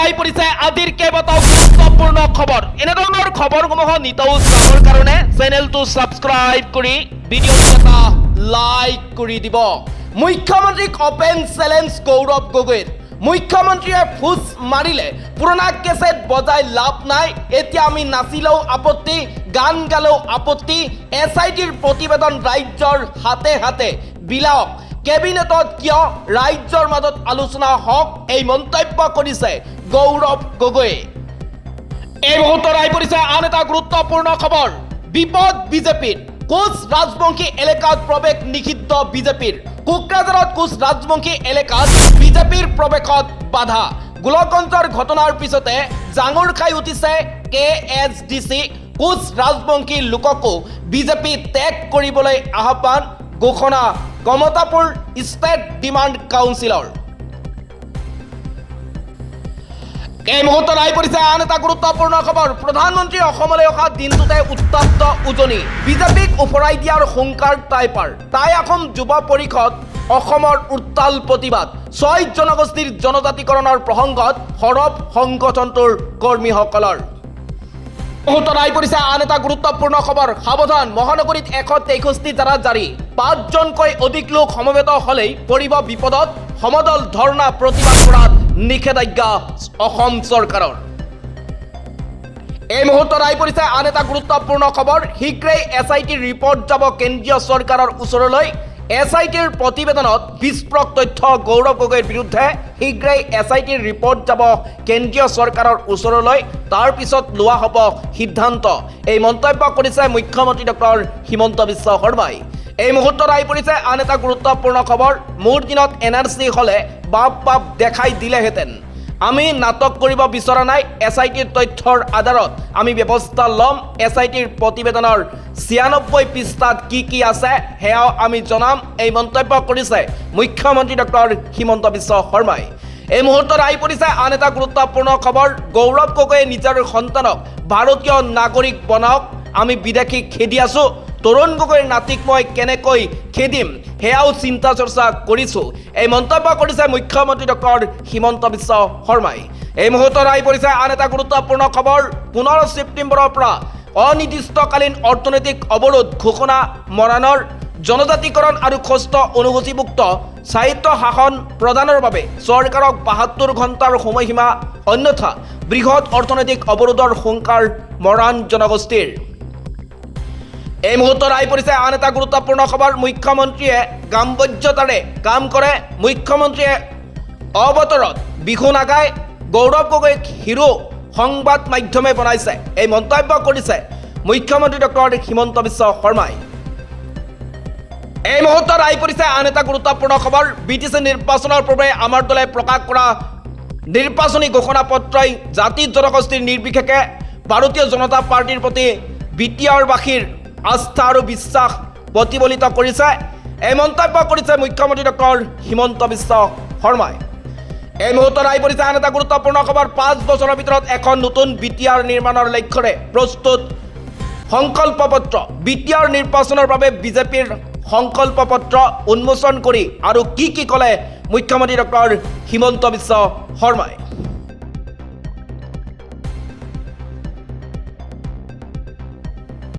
আহি পৰিছে আজিৰ কেইবাটাও গুৰুত্বপূৰ্ণ খবৰ। এনেধৰণৰ খবৰসমূহ নিতৌ চাবৰ কাৰণে চেনেলটো ছাবস্ক্ৰাইব কৰি ভিডিঅ'টো এটা লাইক কৰি দিব। মুখ্যমন্ত্ৰীক অপেন চেলেঞ্জ গৌৰৱ গগৈৰ। মুখ্যমন্ত্ৰীয়ে ফুচ মাৰিলে পুৰণা কেছেট বজাই লাভ নাই, এতিয়া আমি নাচিলেও আপত্তি, গান গালেও আপত্তি, SITৰ প্ৰতিবেদন ৰাজ্যৰ হাতে হাতে বিলাওক। কেবিনেটত কিয় ৰাজ্যৰ মাজত আলোচনা হওক, এই মন্তব্য কৰিছে গৌৰৱ গগৈয়ে। এই মুহূৰ্তত আহি পৰিছে আন এটা গুৰুত্বপূৰ্ণ খবৰ। বিপদ বিজেপিৰ। কোচ ৰাজবংশী এলেকাত প্ৰৱেশ নিষিদ্ধ বিজেপিৰ। কোকৰাঝাৰত কোচ ৰাজবংশী এলেকাত বিজেপিৰ প্ৰৱেশত বাধা। গোলকগঞ্জৰ ঘটনাৰ পিছতে জাঙুৰ খাই উঠিছে KSDC। কোচ ৰাজবংশী লোককো বিজেপি ত্যাগ কৰিবলৈ আহ্বান ঘোষণা কমতাপুৰ ষ্টেট ডিমাণ্ড কাউন্সিলৰ। এই মুহূৰ্তত আহি পৰিছে আন এটা গুৰুত্বপূৰ্ণ খবৰ। প্ৰধানমন্ত্ৰী অসমলৈ অহা দিনটোতে উত্তপ্ত উজনি। বিজেপিক উফৰাই দিয়াৰ হুংকাৰ টাইপাৰ। টাই আহোম যুৱ পৰিষদ অসমৰ উত্তাল প্ৰতিবাদ। ৬ জনগোষ্ঠীৰ জনজাতিকৰণৰ প্ৰসংগত সৰব সংগঠনটোৰ কৰ্মীসকলৰ। মুহূৰ্তত আহি পৰিছে আন এটা গুৰুত্বপূৰ্ণ খবৰ। সাৱধান, মহানগৰীত ১৬৩ ধাৰা জাৰি। ৫জনকৈ অধিক লোক সমবেত হ'লেই পৰিব বিপদত। সমদল ধৰ্ণা প্ৰতিবাদ কৰাত নিষেধাজ্ঞা অসম চৰকাৰৰ। এই মুহূৰ্তত আহি পৰিছে আন এটা গুৰুত্বপূৰ্ণ খবৰ। শীঘ্ৰেই SITৰ ৰিপৰ্ট যাব কেন্দ্ৰীয় চৰকাৰৰ ওচৰলৈ। SITৰ প্ৰতিবেদনত বিস্ফোৰক তথ্য গৌৰৱ গগৈৰ বিৰুদ্ধে। শীঘ্ৰেই SITৰ ৰিপৰ্ট যাব কেন্দ্ৰীয় চৰকাৰৰ ওচৰলৈ, তাৰ পিছত লোৱা হ'ব সিদ্ধান্ত। এই মন্তব্য কৰিছে মুখ্যমন্ত্ৰী ডক্টৰ হিমন্ত বিশ্ব শৰ্মাই। এই মুহূৰ্তত আহি পৰিছে আন এটা গুৰুত্বপূৰ্ণ খবৰ। মোৰ দিনত NRC হ'লে বাপ বাপ দেখাই দিলেহেঁতেন। আমি নাটক কৰিব বিচৰা নাই। SITৰ তথ্যৰ আধাৰত আমি ব্যৱস্থা ল'ম। SITৰ প্ৰতিবেদনৰ ৯৬ পৃষ্ঠাত কি আছে সেয়াও আমি জনাম। এই মন্তব্য কৰিছে মুখ্যমন্ত্ৰী ডক্টৰ হিমন্ত বিশ্ব শৰ্মাই। এই মুহূৰ্তত আহি পৰিছে আন এটা গুৰুত্বপূৰ্ণ খবৰ। গৌৰৱ গগৈয়ে নিজৰ সন্তানক ভাৰতীয় নাগৰিক বনাওক, আমি বিদেশী খেদি আছোঁ। তৰুণ গগৈৰ নাতিক মই কেনেকৈ খেদিম সেয়াও চিন্তা চৰ্চা কৰিছোঁ। এই মন্তব্য কৰিছে মুখ্যমন্ত্ৰী ডক্টৰ হিমন্ত বিশ্ব শৰ্মাই। এই মুহূৰ্তত আহি পৰিছে আন এটা গুৰুত্বপূৰ্ণ খবৰ। ১৫ ছেপ্টেম্বৰৰ পৰা অনিৰ্দিষ্টকালীন অৰ্থনৈতিক অৱৰোধ ঘোষণা মৰাণৰ। জনজাতিকৰণ আৰু ষষ্ঠ অনুসূচীভুক্ত স্বায়ত্ত শাসন প্ৰদানৰ বাবে চৰকাৰক ৭২ ঘণ্টাৰ সময়সীমা, অন্যথা বৃহৎ অৰ্থনৈতিক অৱৰোধৰ হুংকাৰ মৰাণ জনগোষ্ঠীৰ। এই মুহূৰ্তত আহি পৰিছে আন এটা গুৰুত্বপূৰ্ণ খবৰ। মুখ্যমন্ত্ৰীয়ে গাম্ভীৰ্যতাৰে কাম কৰে। মুখ্যমন্ত্ৰীয়ে অৱতৰত বিহু নাগায়। গৌৰৱ গগৈক হিৰো সংবাদ মাধ্যমে বনাইছে। এই মন্তব্য কৰিছে মুখ্যমন্ত্ৰী ডক্টৰ হিমন্ত বিশ্ব শৰ্মাই। এই মুহূৰ্তত আহি পৰিছে আন এটা গুৰুত্বপূৰ্ণ খবৰ। BTC নিৰ্বাচনৰ পূৰ্বে আমাৰ দলে প্ৰকাশ কৰা নিৰ্বাচনী ঘোষণা পত্ৰই জাতি জনগোষ্ঠীৰ নিৰ্বিশেষে ভাৰতীয় জনতা পাৰ্টীৰ প্ৰতি BTRবাসীৰ আস্থা আৰু বিশ্বাস প্ৰতিফলিত কৰিছে। এই মন্তব্য কৰিছে মুখ্যমন্ত্ৰী ডক্টৰ হিমন্ত বিশ্ব শৰ্মাই। এই মুহূৰ্তত আহি পৰিছে আন এটা গুৰুত্বপূৰ্ণ খবৰ। ৫ বছৰৰ ভিতৰত এখন নতুন BTR নিৰ্মাণৰ লক্ষ্যৰে প্ৰস্তুত সংকল্প পত্ৰ। BTR নিৰ্বাচনৰ বাবে বিজেপিৰ সংকল্প পত্ৰ উন্মোচন কৰি আৰু কি ক'লে মুখ্যমন্ত্ৰী ডক্টৰ হিমন্ত বিশ্ব শৰ্মাই।